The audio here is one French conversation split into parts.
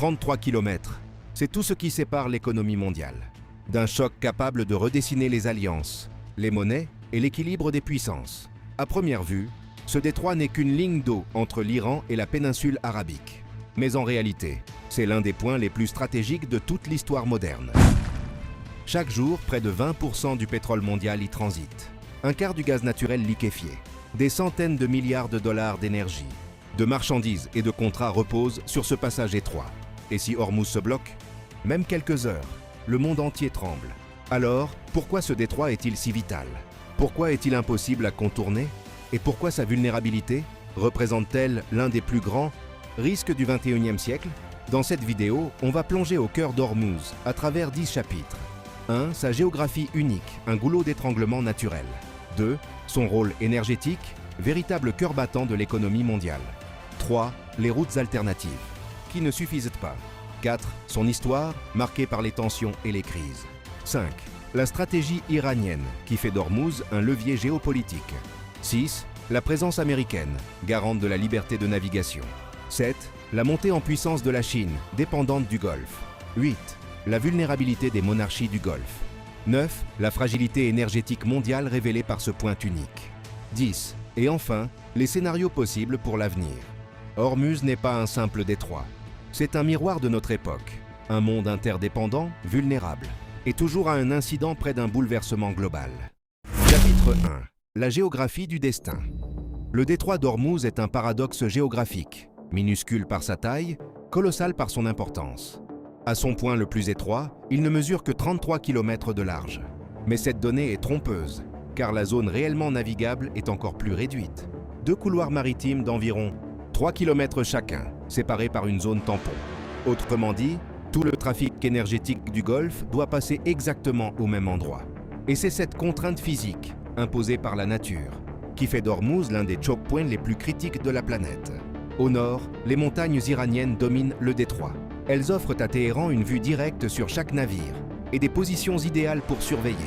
33 km, c'est tout ce qui sépare l'économie mondiale. D'un choc capable de redessiner les alliances, les monnaies et l'équilibre des puissances. À première vue, ce détroit n'est qu'une ligne d'eau entre l'Iran et la péninsule arabique. Mais en réalité, c'est l'un des points les plus stratégiques de toute l'histoire moderne. Chaque jour, près de 20% du pétrole mondial y transite. Un quart du gaz naturel liquéfié. Des centaines de milliards de dollars d'énergie, de marchandises et de contrats reposent sur ce passage étroit. Et si Hormuz se bloque, même quelques heures, le monde entier tremble. Alors, pourquoi ce détroit est-il si vital? Pourquoi est-il impossible à contourner? Et pourquoi sa vulnérabilité représente-t-elle l'un des plus grands risques du XXIe siècle? Dans cette vidéo, on va plonger au cœur d'Hormuz à travers 10 chapitres. 1. Sa géographie unique, un goulot d'étranglement naturel. 2. Son rôle énergétique, véritable cœur battant de l'économie mondiale. 3. Les routes alternatives, qui ne suffisent pas. 4. Son histoire, marquée par les tensions et les crises. 5. La stratégie iranienne, qui fait d'Hormuz un levier géopolitique. 6. La présence américaine, garante de la liberté de navigation. 7. La montée en puissance de la Chine, dépendante du Golfe. 8. La vulnérabilité des monarchies du Golfe. 9. La fragilité énergétique mondiale révélée par ce point unique. 10. Et enfin, les scénarios possibles pour l'avenir. Hormuz n'est pas un simple détroit. C'est un miroir de notre époque. Un monde interdépendant, vulnérable, et toujours à un incident près d'un bouleversement global. Chapitre 1. La géographie du destin. Le détroit d'Hormuz est un paradoxe géographique, minuscule par sa taille, colossal par son importance. À son point le plus étroit, il ne mesure que 33 km de large. Mais cette donnée est trompeuse, car la zone réellement navigable est encore plus réduite. 2 couloirs maritimes d'environ 3 km chacun, séparés par une zone tampon. Autrement dit, tout le trafic énergétique du Golfe doit passer exactement au même endroit. Et c'est cette contrainte physique, imposée par la nature, qui fait d'Hormuz l'un des choke points les plus critiques de la planète. Au nord, les montagnes iraniennes dominent le détroit. Elles offrent à Téhéran une vue directe sur chaque navire et des positions idéales pour surveiller,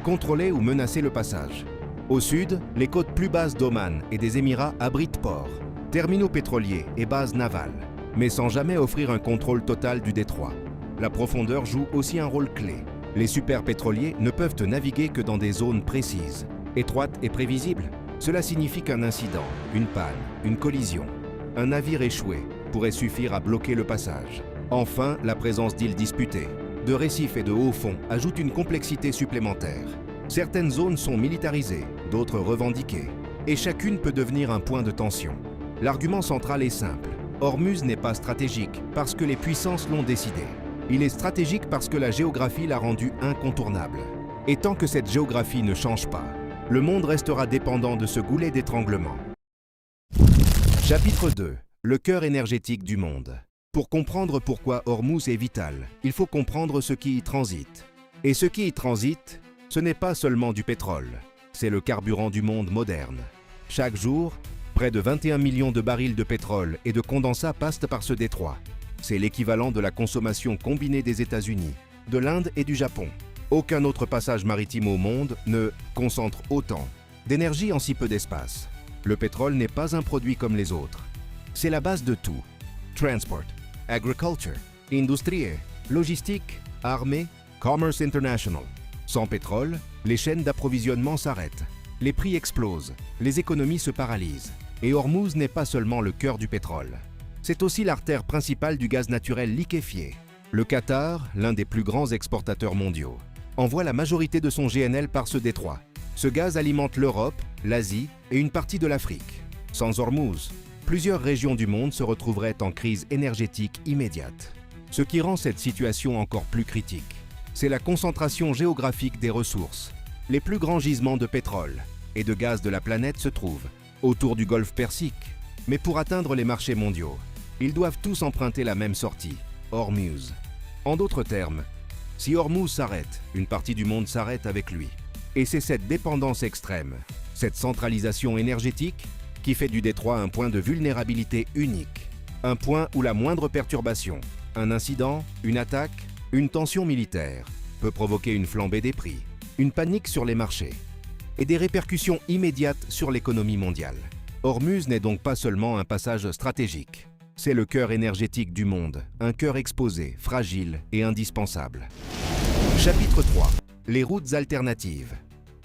contrôler ou menacer le passage. Au sud, les côtes plus basses d'Oman et des Émirats abritent ports, terminaux pétroliers et bases navales, mais sans jamais offrir un contrôle total du détroit. La profondeur joue aussi un rôle clé. Les superpétroliers ne peuvent naviguer que dans des zones précises, étroites et prévisibles. Cela signifie qu'un incident, une panne, une collision, un navire échoué pourrait suffire à bloquer le passage. Enfin, la présence d'îles disputées, de récifs et de hauts fonds ajoute une complexité supplémentaire. Certaines zones sont militarisées, d'autres revendiquées, et chacune peut devenir un point de tension. L'argument central est simple. Hormuz n'est pas stratégique parce que les puissances l'ont décidé. Il est stratégique parce que la géographie l'a rendu incontournable. Et tant que cette géographie ne change pas, le monde restera dépendant de ce goulet d'étranglement. Chapitre 2. Le cœur énergétique du monde. Pour comprendre pourquoi Hormuz est vital, il faut comprendre ce qui y transite. Et ce qui y transite, ce n'est pas seulement du pétrole, c'est le carburant du monde moderne. Chaque jour, près de 21 millions de barils de pétrole et de condensat passent par ce détroit. C'est l'équivalent de la consommation combinée des États-Unis, de l'Inde et du Japon. Aucun autre passage maritime au monde ne concentre autant d'énergie en si peu d'espace. Le pétrole n'est pas un produit comme les autres. C'est la base de tout. Transport, agriculture, industrie, logistique, armée, commerce international. Sans pétrole, les chaînes d'approvisionnement s'arrêtent. Les prix explosent, les économies se paralysent. Et Hormuz n'est pas seulement le cœur du pétrole. C'est aussi l'artère principale du gaz naturel liquéfié. Le Qatar, l'un des plus grands exportateurs mondiaux, envoie la majorité de son GNL par ce détroit. Ce gaz alimente l'Europe, l'Asie et une partie de l'Afrique. Sans Hormuz, plusieurs régions du monde se retrouveraient en crise énergétique immédiate. Ce qui rend cette situation encore plus critique, c'est la concentration géographique des ressources. Les plus grands gisements de pétrole et de gaz de la planète se trouvent autour du Golfe Persique. Mais pour atteindre les marchés mondiaux, ils doivent tous emprunter la même sortie, Hormuz. En d'autres termes, si Hormuz s'arrête, une partie du monde s'arrête avec lui. Et c'est cette dépendance extrême, cette centralisation énergétique, qui fait du détroit un point de vulnérabilité unique. Un point où la moindre perturbation, un incident, une attaque, une tension militaire, peut provoquer une flambée des prix, une panique sur les marchés et des répercussions immédiates sur l'économie mondiale. Hormuz n'est donc pas seulement un passage stratégique. C'est le cœur énergétique du monde, un cœur exposé, fragile et indispensable. Chapitre 3. Les routes alternatives.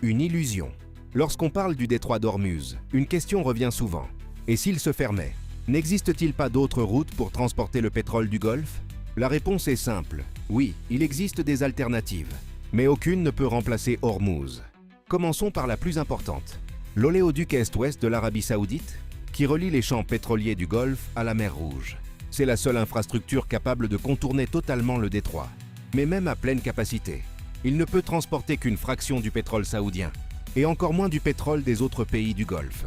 Une illusion. Lorsqu'on parle du détroit d'Ormuz, une question revient souvent. Et s'il se fermait, n'existe-t-il pas d'autres routes pour transporter le pétrole du Golfe? La réponse est simple. Oui, il existe des alternatives. Mais aucune ne peut remplacer Ormuz. Commençons par la plus importante. L'oléoduc Est-Ouest de l'Arabie Saoudite, qui relie les champs pétroliers du Golfe à la mer Rouge. C'est la seule infrastructure capable de contourner totalement le détroit. Mais même à pleine capacité, il ne peut transporter qu'une fraction du pétrole saoudien, et encore moins du pétrole des autres pays du Golfe.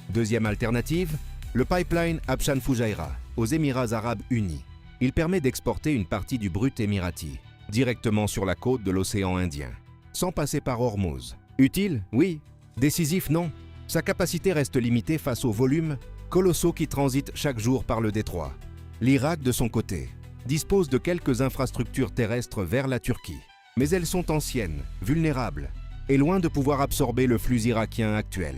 Deuxième alternative, le pipeline Habshan Fujairah, aux Émirats arabes unis. Il permet d'exporter une partie du brut émirati, directement sur la côte de l'océan Indien, sans passer par Ormuz. Utile? Oui. Décisif? Non. Sa capacité reste limitée face aux volumes colossaux qui transitent chaque jour par le détroit. L'Irak, de son côté, dispose de quelques infrastructures terrestres vers la Turquie. Mais elles sont anciennes, vulnérables, et loin de pouvoir absorber le flux irakien actuel.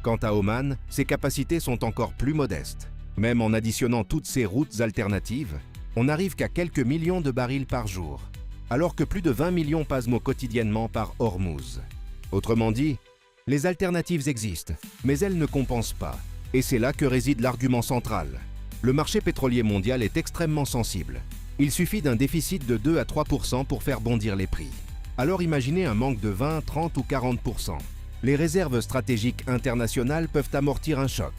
Quant à Oman, ses capacités sont encore plus modestes. Même en additionnant toutes ces routes alternatives, on n'arrive qu'à quelques millions de barils par jour, alors que plus de 20 millions passent quotidiennement par Ormuz. Autrement dit, les alternatives existent, mais elles ne compensent pas. Et c'est là que réside l'argument central. Le marché pétrolier mondial est extrêmement sensible. Il suffit d'un déficit de 2 à 3% pour faire bondir les prix. Alors imaginez un manque de 20, 30 ou 40%. Les réserves stratégiques internationales peuvent amortir un choc,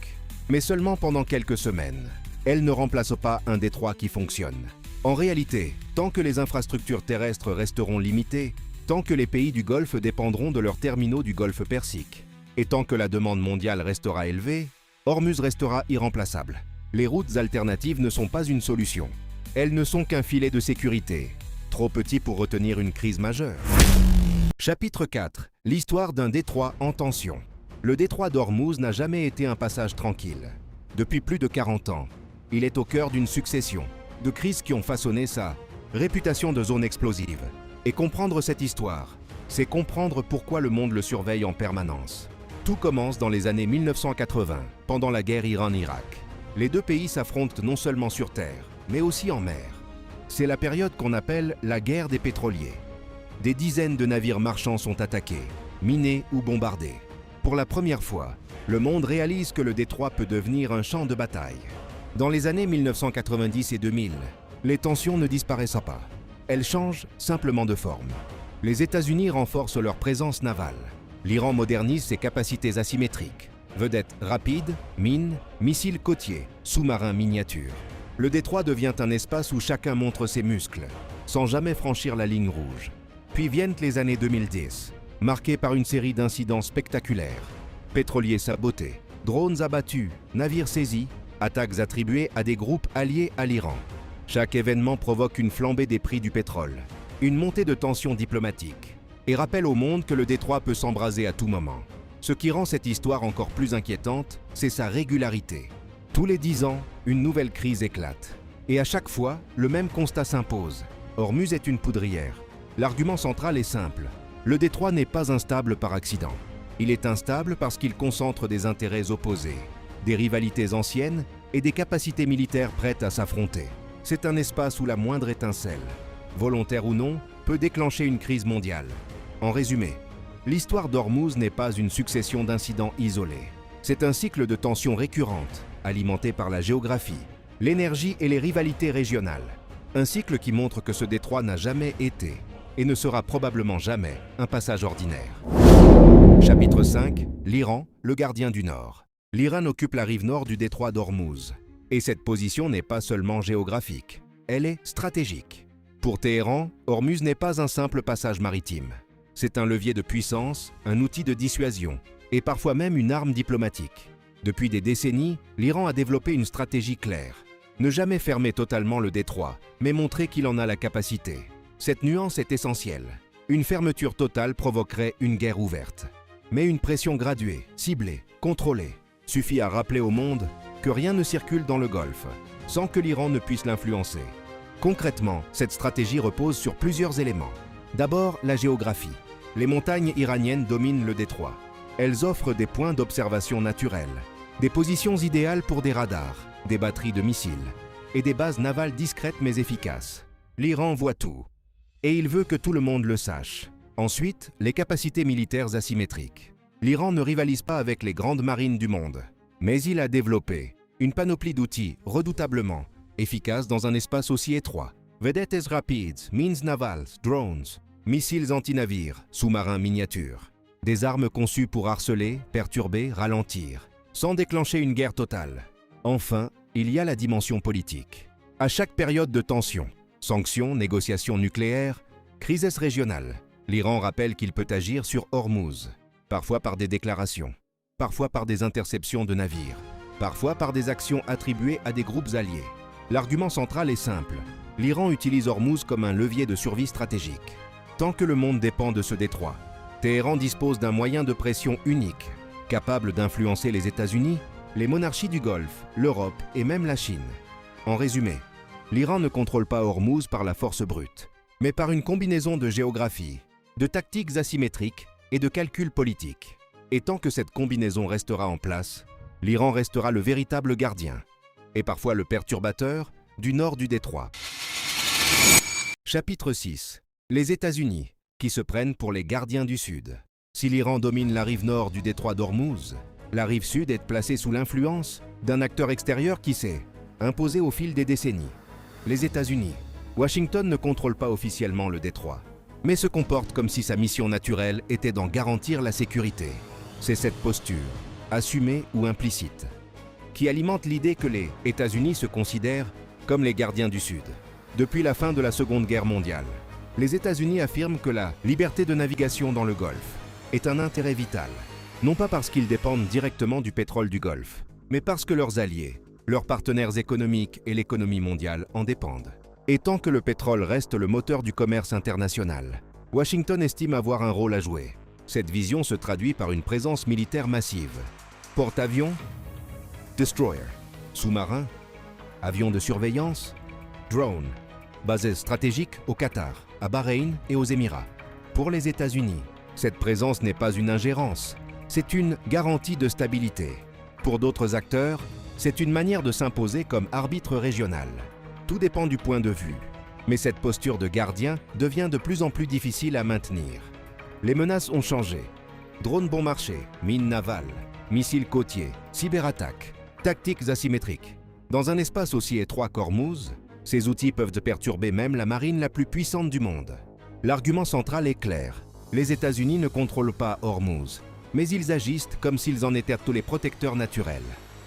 mais seulement pendant quelques semaines. Elles ne remplacent pas un détroit qui fonctionne. En réalité, tant que les infrastructures terrestres resteront limitées, tant que les pays du Golfe dépendront de leurs terminaux du Golfe Persique, et tant que la demande mondiale restera élevée, Ormuz restera irremplaçable. Les routes alternatives ne sont pas une solution. Elles ne sont qu'un filet de sécurité, trop petit pour retenir une crise majeure. Chapitre 4. L'histoire d'un détroit en tension. Le détroit d'Ormuz n'a jamais été un passage tranquille. Depuis plus de 40 ans, il est au cœur d'une succession de crises qui ont façonné sa réputation de zone explosive. Et comprendre cette histoire, c'est comprendre pourquoi le monde le surveille en permanence. Tout commence dans les années 1980, pendant la guerre Iran-Irak. Les deux pays s'affrontent non seulement sur terre, mais aussi en mer. C'est la période qu'on appelle la guerre des pétroliers. Des dizaines de navires marchands sont attaqués, minés ou bombardés. Pour la première fois, le monde réalise que le détroit peut devenir un champ de bataille. Dans les années 1990 et 2000, les tensions ne disparaissent pas. Elles changent simplement de forme. Les États-Unis renforcent leur présence navale. L'Iran modernise ses capacités asymétriques. Vedettes rapides, mines, missiles côtiers, sous-marins miniatures. Le détroit devient un espace où chacun montre ses muscles, sans jamais franchir la ligne rouge. Puis viennent les années 2010, marquées par une série d'incidents spectaculaires. Pétroliers sabotés, drones abattus, navires saisis, attaques attribuées à des groupes alliés à l'Iran. Chaque événement provoque une flambée des prix du pétrole, une montée de tensions diplomatiques, et rappelle au monde que le détroit peut s'embraser à tout moment. Ce qui rend cette histoire encore plus inquiétante, c'est sa régularité. Tous les 10 ans, une nouvelle crise éclate. Et à chaque fois, le même constat s'impose. Ormuz est une poudrière. L'argument central est simple. Le détroit n'est pas instable par accident. Il est instable parce qu'il concentre des intérêts opposés, des rivalités anciennes et des capacités militaires prêtes à s'affronter. C'est un espace où la moindre étincelle, volontaire ou non, peut déclencher une crise mondiale. En résumé, l'histoire d'Ormuz n'est pas une succession d'incidents isolés. C'est un cycle de tensions récurrentes, alimenté par la géographie, l'énergie et les rivalités régionales. Un cycle qui montre que ce détroit n'a jamais été, et ne sera probablement jamais, un passage ordinaire. Chapitre 5. L'Iran, le gardien du Nord. L'Iran occupe la rive nord du détroit d'Ormuz. Et cette position n'est pas seulement géographique, elle est stratégique. Pour Téhéran, Ormuz n'est pas un simple passage maritime. C'est un levier de puissance, un outil de dissuasion, et parfois même une arme diplomatique. Depuis des décennies, l'Iran a développé une stratégie claire. Ne jamais fermer totalement le détroit, mais montrer qu'il en a la capacité. Cette nuance est essentielle. Une fermeture totale provoquerait une guerre ouverte. Mais une pression graduée, ciblée, contrôlée, suffit à rappeler au monde que rien ne circule dans le Golfe, sans que l'Iran ne puisse l'influencer. Concrètement, cette stratégie repose sur plusieurs éléments. D'abord, la géographie. Les montagnes iraniennes dominent le détroit. Elles offrent des points d'observation naturels, des positions idéales pour des radars, des batteries de missiles et des bases navales discrètes mais efficaces. L'Iran voit tout. Et il veut que tout le monde le sache. Ensuite, les capacités militaires asymétriques. L'Iran ne rivalise pas avec les grandes marines du monde, mais il a développé une panoplie d'outils redoutablement efficaces dans un espace aussi étroit. Vedettes rapides, mines navales, drones, missiles anti-navires, sous-marins miniatures. Des armes conçues pour harceler, perturber, ralentir, sans déclencher une guerre totale. Enfin, il y a la dimension politique. À chaque période de tension, sanctions, négociations nucléaires, crises régionales, l'Iran rappelle qu'il peut agir sur Hormuz, parfois par des déclarations, parfois par des interceptions de navires, parfois par des actions attribuées à des groupes alliés. L'argument central est simple. L'Iran utilise Hormuz comme un levier de survie stratégique. Tant que le monde dépend de ce détroit, Téhéran dispose d'un moyen de pression unique, capable d'influencer les États-Unis, les monarchies du Golfe, l'Europe et même la Chine. En résumé, l'Iran ne contrôle pas Hormuz par la force brute, mais par une combinaison de géographie, de tactiques asymétriques et de calculs politiques. Et tant que cette combinaison restera en place, l'Iran restera le véritable gardien, et parfois le perturbateur, du nord du détroit. Chapitre 6. Les États-Unis, qui se prennent pour les gardiens du Sud. Si l'Iran domine la rive nord du détroit d'Ormuz, la rive sud est placée sous l'influence d'un acteur extérieur qui s'est imposé au fil des décennies. Les États-Unis. Washington ne contrôle pas officiellement le détroit, mais se comporte comme si sa mission naturelle était d'en garantir la sécurité. C'est cette posture, assumée ou implicite, qui alimente l'idée que les États-Unis se considèrent comme les gardiens du Sud. Depuis la fin de la Seconde Guerre mondiale, les États-Unis affirment que la liberté de navigation dans le Golfe est un intérêt vital, non pas parce qu'ils dépendent directement du pétrole du Golfe, mais parce que leurs alliés, leurs partenaires économiques et l'économie mondiale en dépendent. Et tant que le pétrole reste le moteur du commerce international, Washington estime avoir un rôle à jouer. Cette vision se traduit par une présence militaire massive. Porte-avions, destroyer, sous-marins, avions de surveillance, drones, bases stratégiques au Qatar, à Bahreïn et aux Émirats. Pour les États-Unis, cette présence n'est pas une ingérence, c'est une garantie de stabilité. Pour d'autres acteurs, c'est une manière de s'imposer comme arbitre régional. Tout dépend du point de vue, mais cette posture de gardien devient de plus en plus difficile à maintenir. Les menaces ont changé. Drones bon marché, mines navales, missiles côtiers, cyberattaques, tactiques asymétriques. Dans un espace aussi étroit qu'Hormuz, ces outils peuvent perturber même la marine la plus puissante du monde. L'argument central est clair. Les États-Unis ne contrôlent pas Hormuz, mais ils agissent comme s'ils en étaient tous les protecteurs naturels.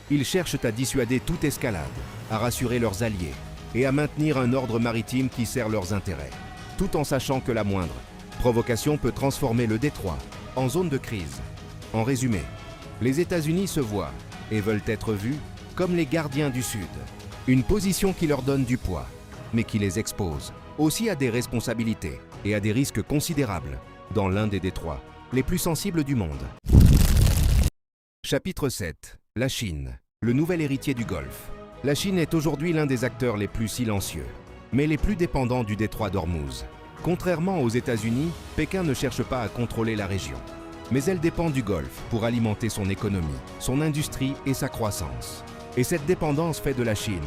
Ils cherchent à dissuader toute escalade, à rassurer leurs alliés et à maintenir un ordre maritime qui sert leurs intérêts, tout en sachant que la moindre provocation peut transformer le détroit en zone de crise. En résumé, les États-Unis se voient et veulent être vus comme les gardiens du Sud, une position qui leur donne du poids, mais qui les expose aussi à des responsabilités et à des risques considérables dans l'un des détroits les plus sensibles du monde. Chapitre 7. La Chine, le nouvel héritier du Golfe. La Chine est aujourd'hui l'un des acteurs les plus silencieux, mais les plus dépendants du détroit d'Hormuz. Contrairement aux États-Unis, Pékin ne cherche pas à contrôler la région, mais elle dépend du Golfe pour alimenter son économie, son industrie et sa croissance. Et cette dépendance fait de la Chine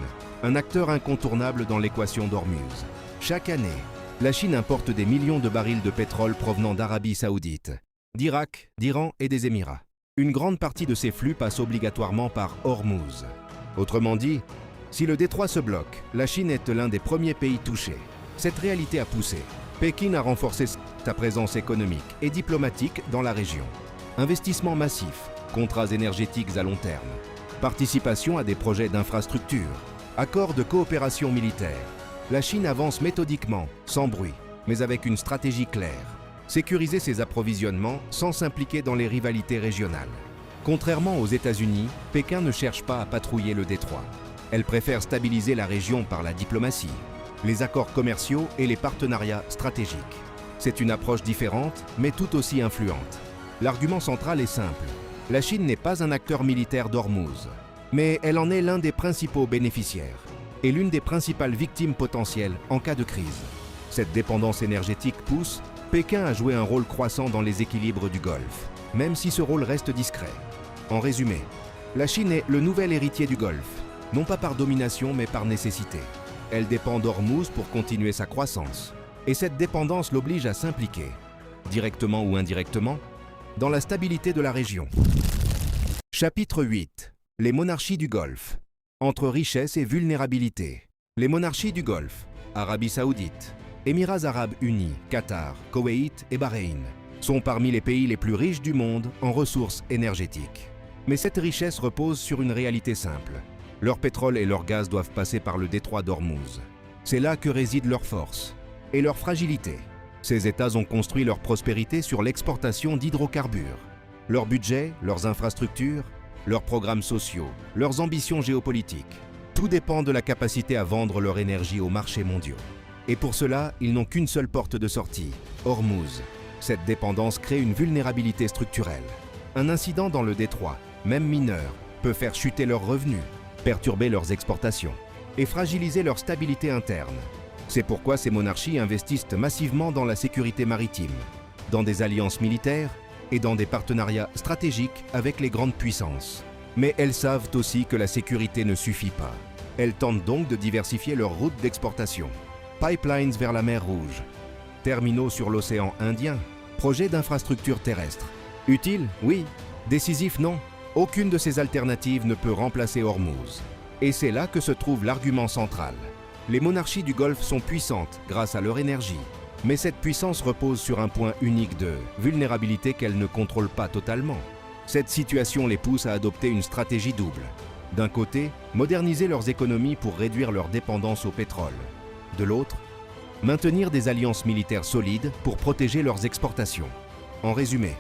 un acteur incontournable dans l'équation d'Hormuz. Chaque année, la Chine importe des millions de barils de pétrole provenant d'Arabie Saoudite, d'Irak, d'Iran et des Émirats. Une grande partie de ces flux passe obligatoirement par Hormuz. Autrement dit, si le détroit se bloque, la Chine est l'un des premiers pays touchés. Cette réalité a poussé Pékin à renforcer sa présence économique et diplomatique dans la région. Investissements massifs, contrats énergétiques à long terme, participation à des projets d'infrastructure, accords de coopération militaire. La Chine avance méthodiquement, sans bruit, mais avec une stratégie claire. Sécuriser ses approvisionnements sans s'impliquer dans les rivalités régionales. Contrairement aux États-Unis, Pékin ne cherche pas à patrouiller le détroit. Elle préfère stabiliser la région par la diplomatie, les accords commerciaux et les partenariats stratégiques. C'est une approche différente, mais tout aussi influente. L'argument central est simple. La Chine n'est pas un acteur militaire d'Hormuz, mais elle en est l'un des principaux bénéficiaires et l'une des principales victimes potentielles en cas de crise. Cette dépendance énergétique pousse Pékin a joué un rôle croissant dans les équilibres du Golfe, même si ce rôle reste discret. En résumé, la Chine est le nouvel héritier du Golfe, non pas par domination mais par nécessité. Elle dépend d'Ormuz pour continuer sa croissance. Et cette dépendance l'oblige à s'impliquer, directement ou indirectement, dans la stabilité de la région. Chapitre 8. Les monarchies du Golfe. Entre richesse et vulnérabilité. Les monarchies du Golfe, Arabie Saoudite, Émirats Arabes Unis, Qatar, Koweït et Bahreïn, sont parmi les pays les plus riches du monde en ressources énergétiques. Mais cette richesse repose sur une réalité simple. Leur pétrole et leur gaz doivent passer par le détroit d'Ormuz. C'est là que réside leur force et leur fragilité. Ces États ont construit leur prospérité sur l'exportation d'hydrocarbures. Leur budget, leurs infrastructures, leurs programmes sociaux, leurs ambitions géopolitiques, tout dépend de la capacité à vendre leur énergie aux marchés mondiaux. Et pour cela, ils n'ont qu'une seule porte de sortie, Ormuz. Cette dépendance crée une vulnérabilité structurelle. Un incident dans le détroit, même mineur, peut faire chuter leurs revenus, perturber leurs exportations et fragiliser leur stabilité interne. C'est pourquoi ces monarchies investissent massivement dans la sécurité maritime, dans des alliances militaires et dans des partenariats stratégiques avec les grandes puissances. Mais elles savent aussi que la sécurité ne suffit pas. Elles tentent donc de diversifier leurs routes d'exportation. Pipelines vers la mer Rouge, terminaux sur l'océan Indien, projets d'infrastructures terrestres. Utile? Oui. Décisif? Non. Aucune de ces alternatives ne peut remplacer Ormuz. Et c'est là que se trouve l'argument central. Les monarchies du Golfe sont puissantes grâce à leur énergie. Mais cette puissance repose sur un point unique de vulnérabilité qu'elles ne contrôlent pas totalement. Cette situation les pousse à adopter une stratégie double. D'un côté, moderniser leurs économies pour réduire leur dépendance au pétrole. De l'autre, maintenir des alliances militaires solides pour protéger leurs exportations. En résumé,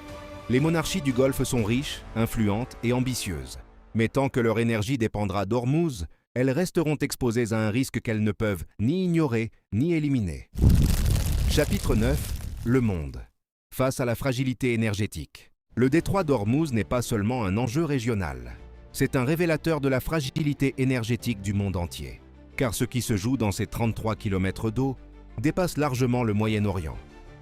les monarchies du Golfe sont riches, influentes et ambitieuses. Mais tant que leur énergie dépendra d'Ormuz, elles resteront exposées à un risque qu'elles ne peuvent ni ignorer ni éliminer. Chapitre 9. Le monde. Face à la fragilité énergétique. Le détroit d'Ormuz n'est pas seulement un enjeu régional. C'est un révélateur de la fragilité énergétique du monde entier. Car ce qui se joue dans ces 33 km d'eau dépasse largement le Moyen-Orient.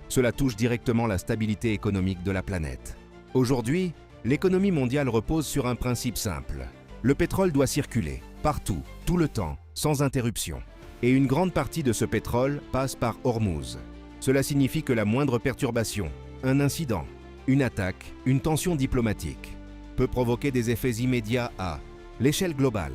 Cela touche directement la stabilité économique de la planète. Aujourd'hui, l'économie mondiale repose sur un principe simple. Le pétrole doit circuler, partout, tout le temps, sans interruption. Et une grande partie de ce pétrole passe par Ormuz. Cela signifie que la moindre perturbation, un incident, une attaque, une tension diplomatique, peut provoquer des effets immédiats à l'échelle globale.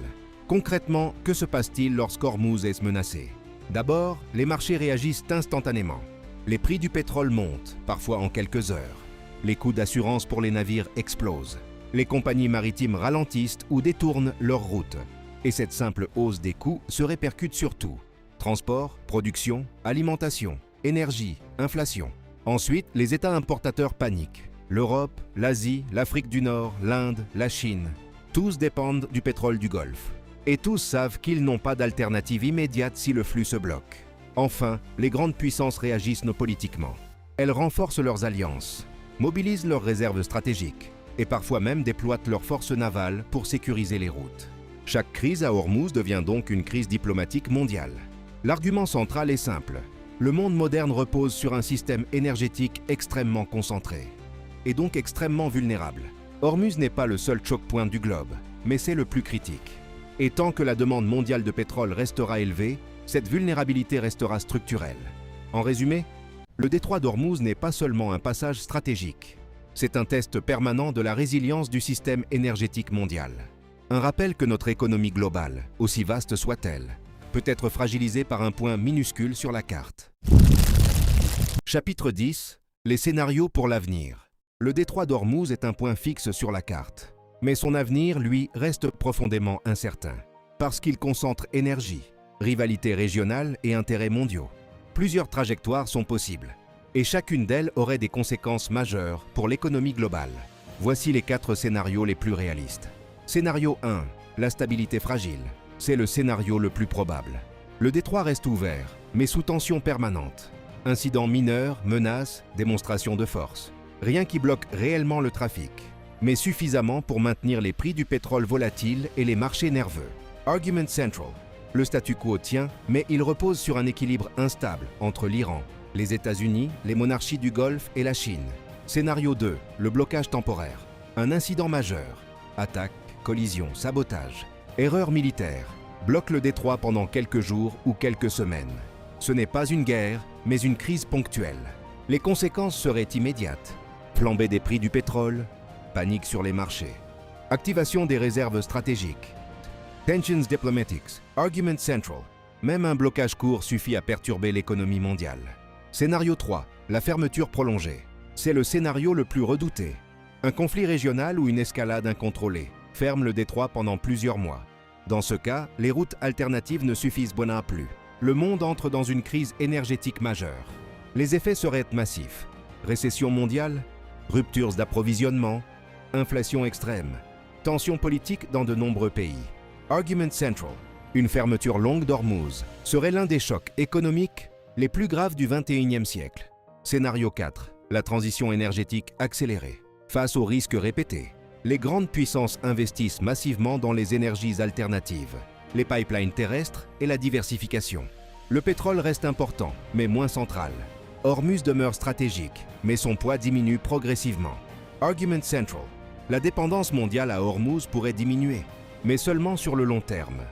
Concrètement, que se passe-t-il lorsqu'Ormuz est menacé? D'abord, les marchés réagissent instantanément. Les prix du pétrole montent, parfois en quelques heures. Les coûts d'assurance pour les navires explosent. Les compagnies maritimes ralentissent ou détournent leurs routes. Et cette simple hausse des coûts se répercute sur tout. Transport, production, alimentation, énergie, inflation. Ensuite, les États importateurs paniquent. L'Europe, l'Asie, l'Afrique du Nord, l'Inde, la Chine. Tous dépendent du pétrole du Golfe. Et tous savent qu'ils n'ont pas d'alternative immédiate si le flux se bloque. Enfin, les grandes puissances réagissent politiquement. Elles renforcent leurs alliances, mobilisent leurs réserves stratégiques et parfois même déploient leurs forces navales pour sécuriser les routes. Chaque crise à Ormuz devient donc une crise diplomatique mondiale. L'argument central est simple. Le monde moderne repose sur un système énergétique extrêmement concentré et donc extrêmement vulnérable. Ormuz n'est pas le seul choc-point du globe, mais c'est le plus critique. Et tant que la demande mondiale de pétrole restera élevée, cette vulnérabilité restera structurelle. En résumé, le détroit d'Ormuz n'est pas seulement un passage stratégique. C'est un test permanent de la résilience du système énergétique mondial. Un rappel que notre économie globale, aussi vaste soit-elle, peut être fragilisée par un point minuscule sur la carte. Chapitre 10. Les scénarios pour l'avenir. Le détroit d'Ormuz est un point fixe sur la carte. Mais son avenir, lui, reste profondément incertain. Parce qu'il concentre énergie, rivalité régionale et intérêts mondiaux. Plusieurs trajectoires sont possibles. Et chacune d'elles aurait des conséquences majeures pour l'économie globale. Voici les 4 scénarios les plus réalistes. Scénario 1. La stabilité fragile. C'est le scénario le plus probable. Le détroit reste ouvert, mais sous tension permanente. Incidents mineurs, menaces, démonstrations de force. Rien qui bloque réellement le trafic, mais suffisamment pour maintenir les prix du pétrole volatiles et les marchés nerveux. Argument central. Le statu quo tient, mais il repose sur un équilibre instable entre l'Iran, les États-Unis, les monarchies du Golfe et la Chine. Scénario 2. Le blocage temporaire. Un incident majeur. Attaque, collision, sabotage. Erreur militaire. Bloque le détroit pendant quelques jours ou quelques semaines. Ce n'est pas une guerre, mais une crise ponctuelle. Les conséquences seraient immédiates. Flambée des prix du pétrole, panique sur les marchés. Activation des réserves stratégiques. Tensions diplomatics, argument central. Même un blocage court suffit à perturber l'économie mondiale. Scénario 3, la fermeture prolongée. C'est le scénario le plus redouté. Un conflit régional ou une escalade incontrôlée ferme le détroit pendant plusieurs mois. Dans ce cas, les routes alternatives ne suffisent plus. Le monde entre dans une crise énergétique majeure. Les effets seraient massifs. Récession mondiale, ruptures d'approvisionnement, inflation extrême, tensions politiques dans de nombreux pays. Argument central. Une fermeture longue d'Ormuz serait l'un des chocs économiques les plus graves du XXIe siècle. Scénario 4. La transition énergétique accélérée. Face aux risques répétés, les grandes puissances investissent massivement dans les énergies alternatives, les pipelines terrestres et la diversification. Le pétrole reste important, mais moins central. Hormuz demeure stratégique, mais son poids diminue progressivement. Argument central. La dépendance mondiale à Hormuz pourrait diminuer, mais seulement sur le long terme.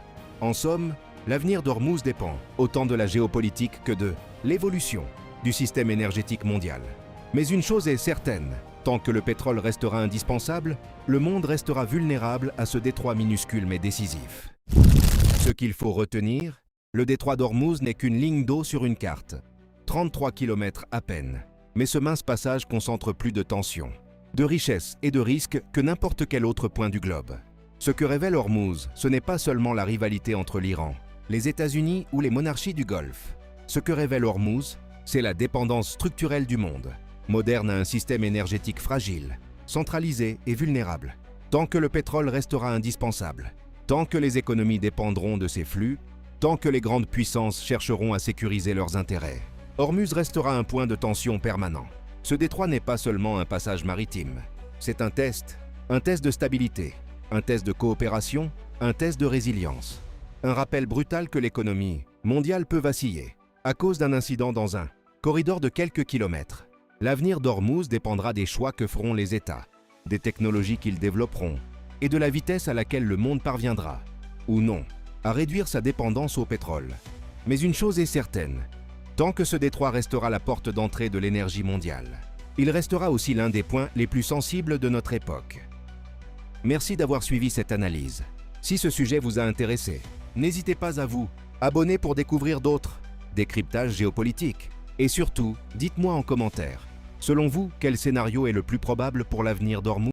En somme, l'avenir d'Hormuz dépend autant de la géopolitique que de l'évolution du système énergétique mondial. Mais une chose est certaine, tant que le pétrole restera indispensable, le monde restera vulnérable à ce détroit minuscule mais décisif. Ce qu'il faut retenir, le détroit d'Hormuz n'est qu'une ligne d'eau sur une carte. 33 km à peine. Mais ce mince passage concentre plus de tensions, de richesses et de risques que n'importe quel autre point du globe. Ce que révèle Hormuz, ce n'est pas seulement la rivalité entre l'Iran, les États-Unis ou les monarchies du Golfe. Ce que révèle Hormuz, c'est la dépendance structurelle du monde, moderne à un système énergétique fragile, centralisé et vulnérable. Tant que le pétrole restera indispensable, tant que les économies dépendront de ces flux, tant que les grandes puissances chercheront à sécuriser leurs intérêts, Hormuz restera un point de tension permanent. Ce détroit n'est pas seulement un passage maritime, c'est un test de stabilité, un test de coopération, un test de résilience. Un rappel brutal que l'économie mondiale peut vaciller à cause d'un incident dans un corridor de quelques kilomètres. L'avenir d'Hormuz dépendra des choix que feront les États, des technologies qu'ils développeront et de la vitesse à laquelle le monde parviendra, ou non, à réduire sa dépendance au pétrole. Mais une chose est certaine, tant que ce détroit restera la porte d'entrée de l'énergie mondiale, il restera aussi l'un des points les plus sensibles de notre époque. Merci d'avoir suivi cette analyse. Si ce sujet vous a intéressé, n'hésitez pas à vous abonner pour découvrir d'autres décryptages géopolitiques. Et surtout, dites-moi en commentaire, selon vous, quel scénario est le plus probable pour l'avenir d'Hormuz ?